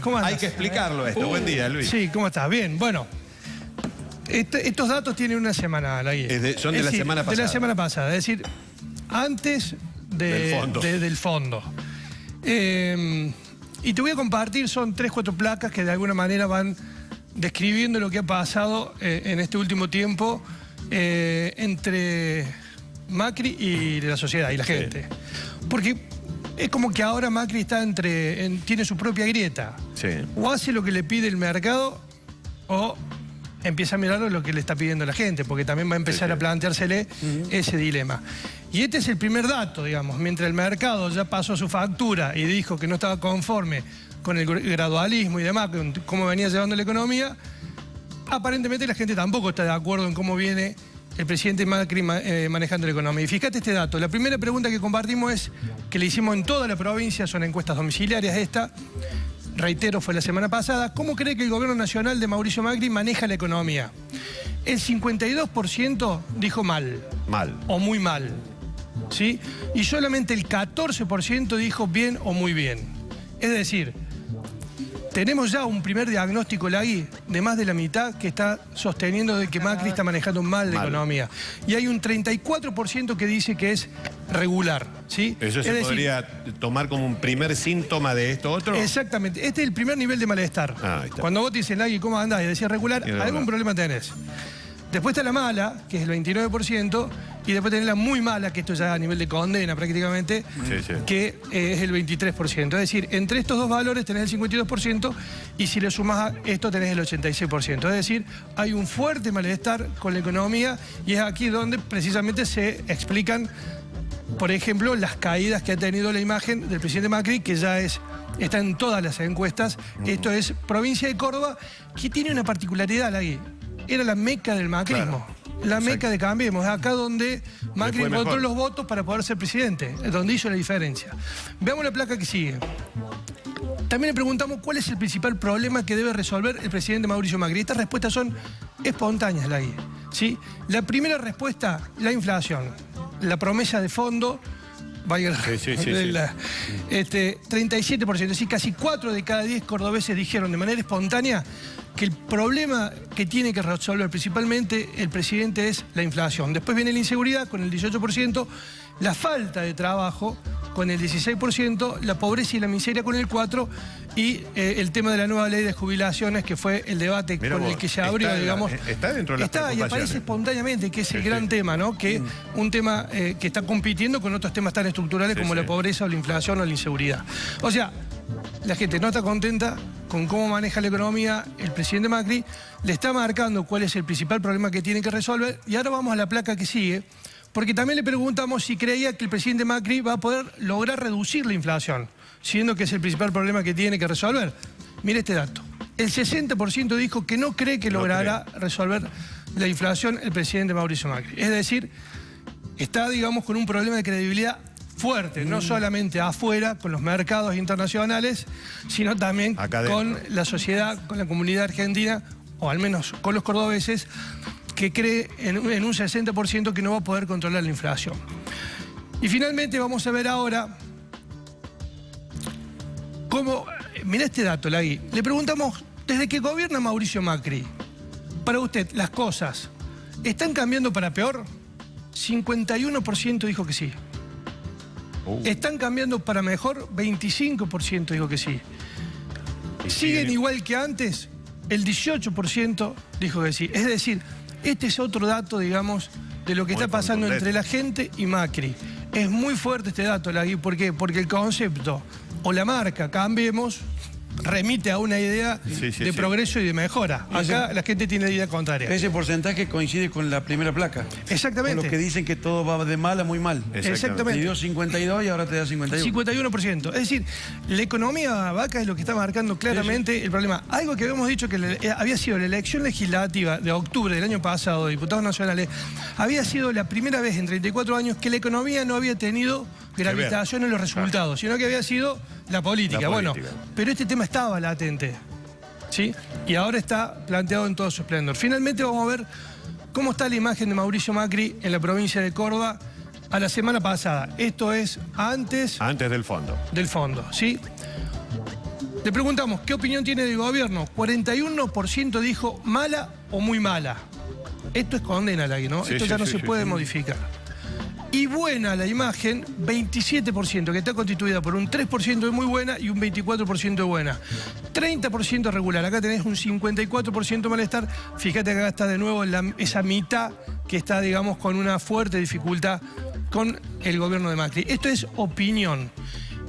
Bueno, hay que explicarlo esto. Buen día, Luis. Sí, ¿cómo estás? Bien, bueno. Estos datos tienen una semana, la guía. Son de la semana pasada. De la semana pasada, es decir, antes del fondo. Y te voy a compartir, son 3 o 4 placas que de alguna manera van describiendo lo que ha pasado en este último tiempo entre Macri y la sociedad y la gente. Porque es como que ahora Macri está tiene su propia grieta. Sí. O hace lo que le pide el mercado o empieza a mirar lo que le está pidiendo la gente, porque también va a empezar a planteársele ese dilema. Y este es el primer dato, digamos. Mientras el mercado ya pasó su factura y dijo que no estaba conforme con el gradualismo y demás, con cómo venía llevando la economía, aparentemente la gente tampoco está de acuerdo en cómo viene el presidente Macri manejando la economía. Y fíjate este dato. La primera pregunta que compartimos es, que le hicimos en toda la provincia, son encuestas domiciliarias esta, reitero, fue la semana pasada. ¿Cómo cree que el gobierno nacional de Mauricio Macri maneja la economía? El 52% dijo mal. Mal. O muy mal. ¿Sí? Y solamente el 14% dijo bien o muy bien. Es decir, tenemos ya un primer diagnóstico, Lagui, de más de la mitad que está sosteniendo de que Macri está manejando mal la economía. Y hay un 34% que dice que es regular, ¿sí? ¿Eso se podría tomar como un primer síntoma de esto otro? Exactamente. Este es el primer nivel de malestar. Ahí está. Cuando vos te dicen, Lagui, ¿cómo andás? Y decís regular, algún problema tenés. Después está la mala, que es el 29%, y después tenés la muy mala, que esto ya a nivel de condena prácticamente, que es el 23%. Es decir, entre estos dos valores tenés el 52% y si le sumás a esto tenés el 86%. Es decir, hay un fuerte malestar con la economía y es aquí donde precisamente se explican, por ejemplo, las caídas que ha tenido la imagen del presidente Macri, que ya está en todas las encuestas. Esto es provincia de Córdoba, que tiene una particularidad, Lagui. Era la meca del macrismo, la meca de Cambiemos, acá donde Macri encontró los votos para poder ser presidente, donde hizo la diferencia. Veamos la placa que sigue. También le preguntamos cuál es el principal problema que debe resolver el presidente Mauricio Macri. Estas respuestas son espontáneas, Lagui, ¿sí? La primera respuesta, la inflación. La promesa de fondo, vaya 37%, es decir, casi 4 de cada 10 cordobeses dijeron de manera espontánea que el problema que tiene que resolver principalmente el presidente es la inflación. Después viene la inseguridad con el 18%, la falta de trabajo con el 16%, la pobreza y la miseria con el 4%, y el tema de la nueva ley de jubilaciones, que fue el debate con el que se abrió, digamos. Está dentro de las preocupaciones. Y aparece espontáneamente, que es el gran tema, ¿no? Que un tema que está compitiendo con otros temas tan estructurales como la pobreza o la inflación o la inseguridad. O sea, la gente no está contenta con cómo maneja la economía el presidente Macri, le está marcando cuál es el principal problema que tiene que resolver, y ahora vamos a la placa que sigue, porque también le preguntamos si creía que el presidente Macri va a poder lograr reducir la inflación, siendo que es el principal problema que tiene que resolver. Mire este dato. El 60% dijo que no cree que logrará resolver la inflación el presidente Mauricio Macri. Es decir, está, digamos, con un problema de credibilidad fuerte, no solamente afuera, con los mercados internacionales, sino también con la sociedad, con la comunidad argentina, o al menos con los cordobeses, que cree en un 60% que no va a poder controlar la inflación. Y finalmente vamos a ver ahora cómo. Mirá este dato, Lagui. Le preguntamos, desde que gobierna Mauricio Macri, para usted, ¿las cosas están cambiando para peor? 51% dijo que sí. ¿Están cambiando para mejor? 25% dijo que sí. ¿Siguen igual que antes? El 18% dijo que sí. Es decir, este es otro dato, digamos, de lo que está pasando entre la gente y Macri. Es muy fuerte este dato, Lagui. ¿Por qué? Porque el concepto o la marca Cambiemos remite a una idea de progreso y de mejora. Acá la gente tiene la idea contraria. Ese porcentaje coincide con la primera placa. Exactamente. Con los que dicen que todo va de mal a muy mal. Exactamente. Te dio 52 y ahora te da 51. 51%. Es decir, la economía vaca es lo que está marcando claramente el problema. Algo que habíamos dicho que había sido la elección legislativa de octubre del año pasado de diputados nacionales, había sido la primera vez en 34 años que la economía no había tenido gravitación en los resultados, sino que había sido la política. Bueno, pero este tema estaba latente, ¿sí? Y ahora está planteado en todo su esplendor. Finalmente vamos a ver cómo está la imagen de Mauricio Macri en la provincia de Córdoba a la semana pasada. Esto es antes... Antes del fondo. Del fondo, ¿sí? Le preguntamos, ¿qué opinión tiene del gobierno? 41% dijo mala o muy mala. Esto es condena, ¿no? Sí, Esto sí, ya no sí, se sí, puede sí. modificar. Y buena la imagen, 27%, que está constituida por un 3% de muy buena y un 24% de buena. 30% regular, acá tenés un 54% malestar. Fíjate que acá está de nuevo esa mitad que está, digamos, con una fuerte dificultad con el gobierno de Macri. Esto es opinión.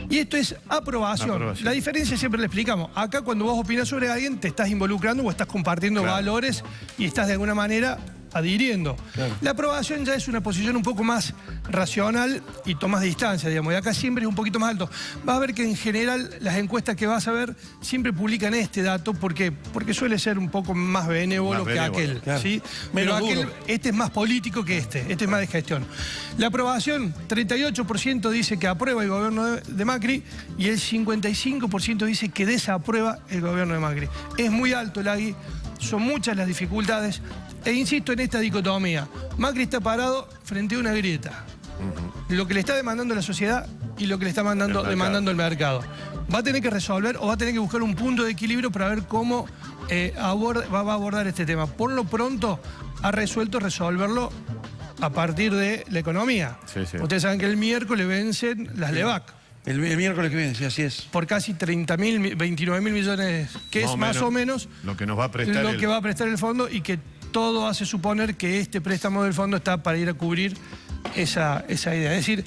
Y esto es aprobación. La diferencia siempre le explicamos. Acá cuando vos opinás sobre alguien, te estás involucrando o estás compartiendo valores y estás de alguna manera adhiriendo. Claro. La aprobación ya es una posición un poco más racional y tomas distancia, digamos. Y acá siempre es un poquito más alto. Vas a ver que en general las encuestas que vas a ver siempre publican este dato. ¿Por qué? Porque suele ser un poco más benévolo que aquel. Claro. ¿Sí? Pero este es más político que este es más de gestión. La aprobación, 38% dice que aprueba el gobierno de Macri y el 55% dice que desaprueba el gobierno de Macri. Es muy alto el AGI, son muchas las dificultades. E insisto en esta dicotomía. Macri está parado frente a una grieta. Lo que le está demandando la sociedad y lo que le está demandando el mercado. Va a tener que resolver o va a tener que buscar un punto de equilibrio para ver cómo va a abordar este tema. Por lo pronto, ha resuelto resolverlo a partir de la economía. Sí, sí. Ustedes saben que el miércoles vencen las LEVAC. El miércoles que viene, sí, así es. Por casi 30.000, 29.000 millones, que es más o menos lo que nos va a prestar que va a prestar el fondo, y que todo hace suponer que este préstamo del fondo está para ir a cubrir esa idea. Es decir,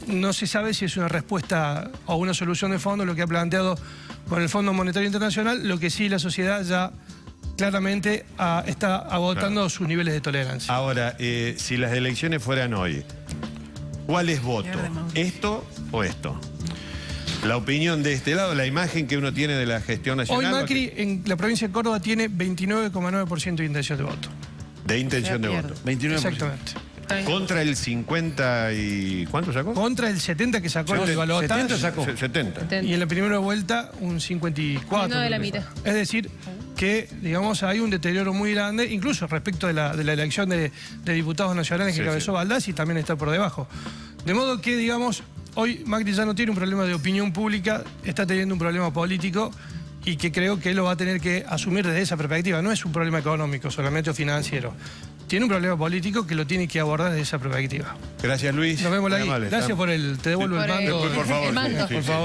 no se sabe si es una respuesta o una solución de fondo lo que ha planteado con el Fondo Monetario Internacional. Lo que sí, la sociedad ya claramente está agotando sus niveles de tolerancia. Ahora, si las elecciones fueran hoy, ¿cuál es voto? ¿Esto o esto? La opinión de este lado, la imagen que uno tiene de la gestión nacional. Hoy Macri en la provincia de Córdoba tiene 29,9% de intención de voto. De intención de voto. 29%. Exactamente. Contra el 50 y... ¿Cuánto sacó? Contra el 70 que sacó el balotaje. 70 sacó. 70. Y en la primera vuelta un 54. No de la mitad. Es decir, que digamos hay un deterioro muy grande, incluso respecto de la elección de diputados nacionales que encabezó Baldassi, también está por debajo. De modo que, digamos, hoy Macri ya no tiene un problema de opinión pública, está teniendo un problema político, y que creo que él lo va a tener que asumir desde esa perspectiva. No es un problema económico solamente o financiero. Tiene un problema político que lo tiene que abordar desde esa perspectiva. Gracias, Luis. Nos vemos, Lagui. Gracias por el... Te devuelvo el mando. Por favor. El mando. Sí, por favor.